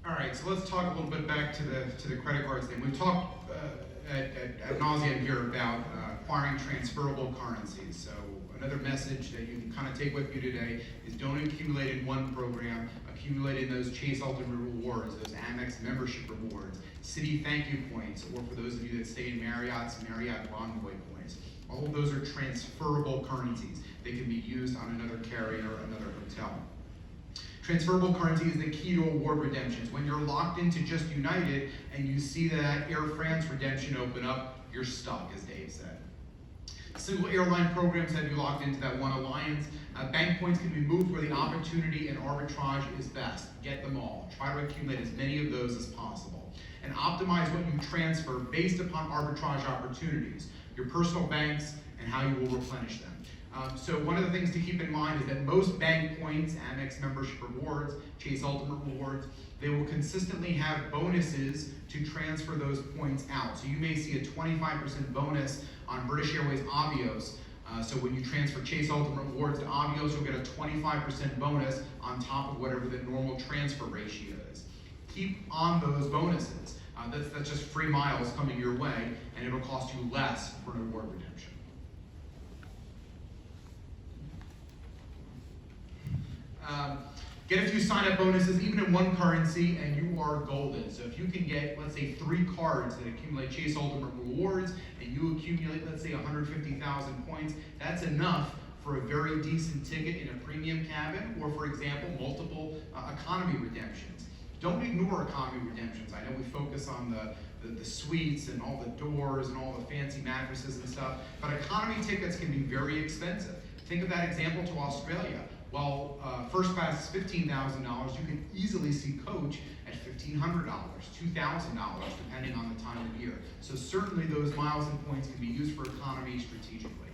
All right, so let's talk a little bit back to the credit cards thing. We've talked ad nauseum here about acquiring transferable currencies. So another message that you can kind of take with you today is don't accumulate in one program, accumulate in those Chase Ultimate Rewards, those Amex membership rewards, Citi Thank You points, or for those of you that stay in Marriott's, Marriott Bonvoy points. All of those are transferable currencies. They can be used on another carrier or another hotel. Transferable currency is the key to award redemptions. When you're locked into just United and you see that Air France redemption open up, you're stuck, as Dave said. Single airline programs have you locked into that one alliance. Bank points can be moved where the opportunity and arbitrage is best. Get them all. Try to accumulate as many of those as possible. And optimize what you transfer based upon arbitrage opportunities, your personal banks, and how you will replenish them. So one of the things to keep in mind is that most bank points, Amex membership rewards, Chase Ultimate Rewards, they will consistently have bonuses to transfer those points out. So you may see a 25% bonus on British Airways Avios. So when you transfer Chase Ultimate Rewards to Avios, you'll get a 25% bonus on top of whatever the normal transfer ratio is. Keep on those bonuses. That's just free miles coming your way, and it'll cost you less for an award redemption. Get a few sign-up bonuses, even in one currency, and you are golden. So if you can get, let's say, 3 cards that accumulate Chase Ultimate Rewards, and you accumulate, let's say, 150,000 points, that's enough for a very decent ticket in a premium cabin, or, for example, multiple economy redemptions. Don't ignore economy redemptions. I know we focus on the suites and all the doors and all the fancy mattresses and stuff, but economy tickets can be very expensive. Think of that example to Australia. While first class is $15,000, you can easily see coach at $1,500, $2,000, depending on the time of year. So certainly those miles and points can be used for economy strategically.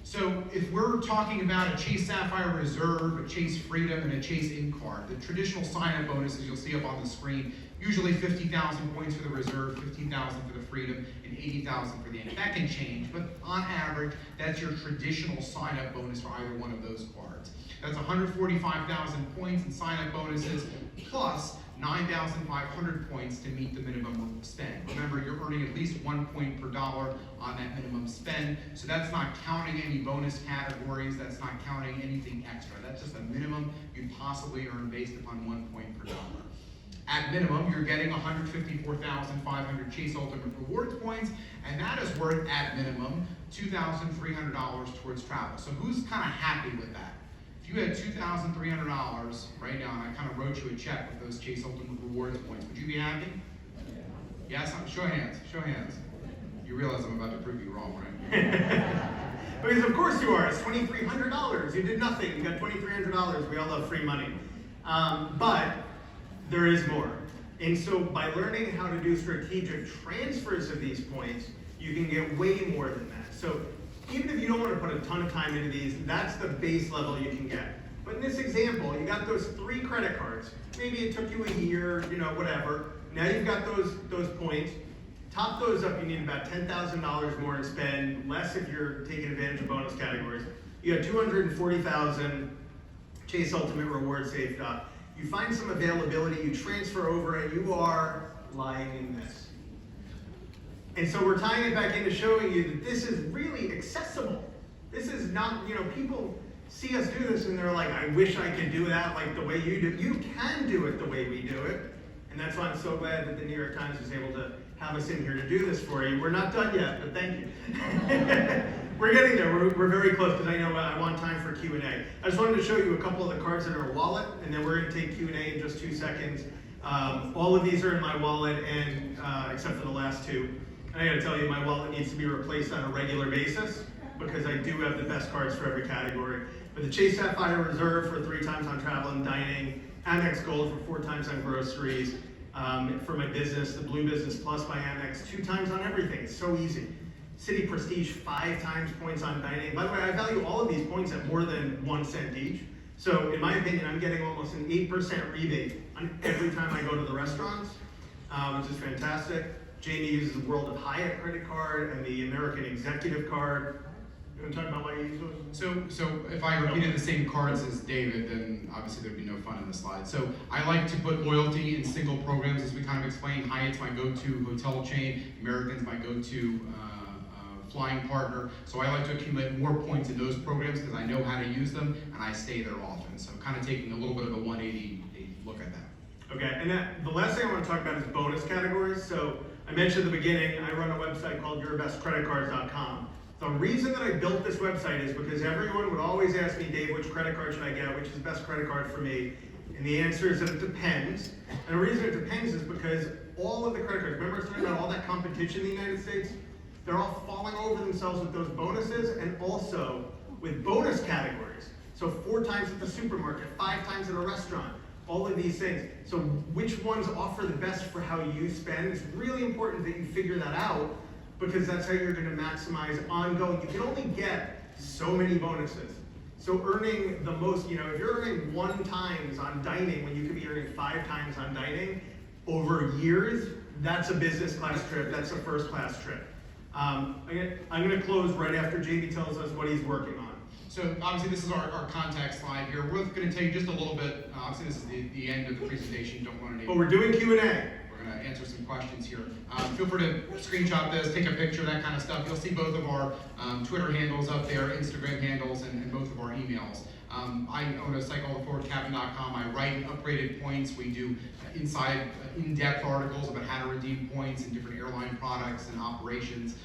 So if we're talking about a Chase Sapphire Reserve, a Chase Freedom, and a Chase In-Card, the traditional sign-up bonuses you'll see up on the screen, usually 50,000 points for the Reserve, 15,000 for the Freedom, and 80,000 for the In. That can change, but on average, that's your traditional sign-up bonus for either one of those cards. That's 145,000 points in sign-up bonuses, plus 9,500 points to meet the minimum spend. Remember, you're earning at least 1 point per dollar on that minimum spend, so that's not counting any bonus categories, that's not counting anything extra. That's just a minimum you'd possibly earn based upon 1 point per dollar. At minimum, you're getting 154,500 Chase Ultimate Rewards points, and that is worth, at minimum, $2,300 towards travel. So who's kind of happy with that? If you had $2,300 right now, and I kind of wrote you a check with those Chase Ultimate Rewards points, would you be happy? Yes? Show of hands. Show of hands. You realize I'm about to prove you wrong, right? Because of course you are. It's $2,300. You did nothing. You got $2,300. We all love free money. But there is more. And so by learning how to do strategic transfers of these points, you can get way more than that. So even if you don't want to put a ton of time into these, that's the base level you can get. But in this example, you got those 3 credit cards. Maybe it took you a year, whatever. Now you've got those points. Top those up, you need about $10,000 more to spend, less if you're taking advantage of bonus categories. You got 240,000 Chase Ultimate Rewards saved up. You find some availability, you transfer over, and you are lying in this. And so we're tying it back into showing you that this is really accessible. This is not, people see us do this and they're like, I wish I could do that like the way you do. You can do it the way we do it. And that's why I'm so glad that the New York Times was able to have us in here to do this for you. We're not done yet, but thank you. We're getting there. We're very close because I know I want time for Q&A. I just wanted to show you a couple of the cards in our wallet, and then we're going to take Q&A in just 2 seconds. All of these are in my wallet, and except for the last 2. And I got to tell you, my wallet needs to be replaced on a regular basis because I do have the best cards for every category. But the Chase Sapphire Reserve for 3 times on travel and dining, Amex Gold for 4 times on groceries. For my business, the Blue Business Plus by Amex, 2 times on everything. It's so easy. Citi Prestige, 5 times points on dining. By the way, I value all of these points at more than 1 cent each. So in my opinion, I'm getting almost an 8% rebate on every time I go to the restaurants, which is fantastic. Jamie uses the World of Hyatt credit card and the American Executive card. You wanna talk about why you use those? So if I repeated the same cards as David, then obviously there'd be no fun in the slide. So I like to put loyalty in single programs, as we kind of explained. Hyatt's my go-to hotel chain, American's my go-to flying partner. So I like to accumulate more points in those programs because I know how to use them and I stay there often. So kind of taking a little bit of a 180 look at that. Okay, and the last thing I want to talk about is bonus categories. So I mentioned at the beginning, I run a website called yourbestcreditcards.com. The reason that I built this website is because everyone would always ask me, Dave, which credit card should I get? Which is the best credit card for me? And the answer is that it depends. And the reason it depends is because all of the credit cards, remember I was talking about all that competition in the United States? They're all falling over themselves with those bonuses and also with bonus categories. So 4 times at the supermarket, 5 times at a restaurant, all of these things. So which ones offer the best for how you spend? It's really important that you figure that out because that's how you're gonna maximize ongoing. You can only get so many bonuses. So earning the most, if you're earning 1 times on dining when you could be earning 5 times on dining over years, that's a business class trip, that's a first class trip. I'm gonna close right after Jamie tells us what he's working on. So obviously this is our contact slide here. We're going to tell you just a little bit, obviously this is the end of the presentation, don't want to But we're doing Q&A. We're going to answer some questions here. Feel free to screenshot this, take a picture, that kind of stuff. You'll see both of our Twitter handles up there, Instagram handles, and both of our emails. I own a site called affordcaptain.com. I write upgraded points. We do in-depth articles about how to redeem points in different airline products and operations.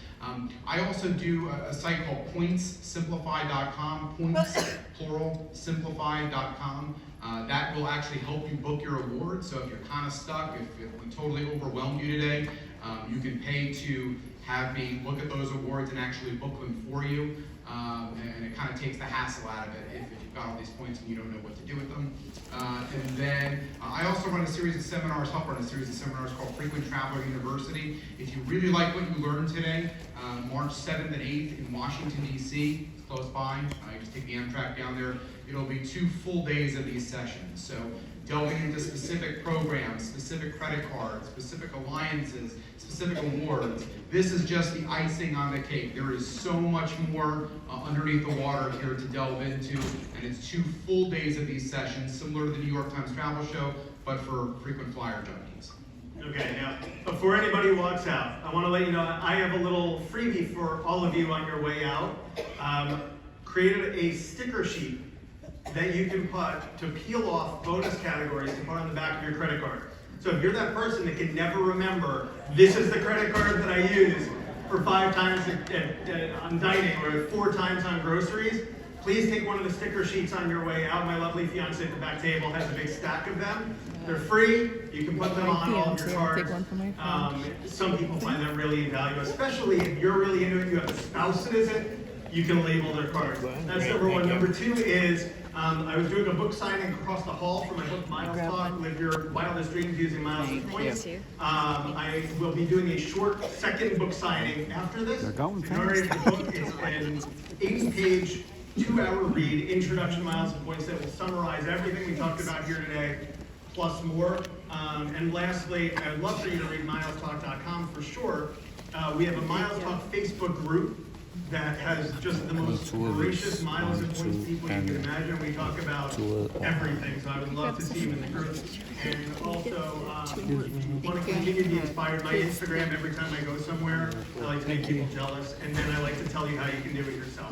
I also do a site called pointssimplify.com, points, plural, simplify.com. That will actually help you book your awards. So if you're kind of stuck, if we totally overwhelmed you today, you can pay to have me look at those awards and actually book them for you. And it kind of takes the hassle out of it if you've got all these points and you don't know what to do with them. And then I also run a series of seminars, help run a series of seminars called Frequent Traveler University. If you really like what you learned today, March 7th and 8th in Washington, D.C., it's close by. You just take the Amtrak down there. It'll be 2 full days of these sessions. So delving into specific programs, specific credit cards, specific alliances, specific awards. This is just the icing on the cake. There is so much more underneath the water here to delve into, and it's 2 full days of these sessions, similar to the New York Times Travel Show, but for frequent flyer junkies. Okay, now, before anybody walks out, I want to let you know I have a little freebie for all of you on your way out. Created a sticker sheet that you can put to peel off bonus categories to put on the back of your credit card. So if you're that person that can never remember, this is the credit card that I use for 5 times on dining or 4 times on groceries, please take one of the sticker sheets on your way out. My lovely fiance at the back table has a big stack of them. They're free. You can put them on all of your cards. Some people find that really invaluable, especially if you're really into it, you have a spouse that isn't, you can label their cards. That's number 1. Number 2 is, I was doing a book signing across the hall for my book, Miles Talk, Live Your Wildest Dreams Using Miles as Points. I will be doing a short second book signing after this. They're going In order to the book, it's an 80-page, 2-hour read, Introduction, Miles and Points, that will summarize everything we talked about here today, plus more. And lastly, I'd love for you to read milestalk.com for sure. We have a Miles Talk Facebook group that has just the most gracious miles and points people you can imagine. We talk about everything, so I would love to see you in the group. And also, want to continue to be inspired by Instagram every time I go somewhere. I like to make people jealous, and then I like to tell you how you can do it yourself.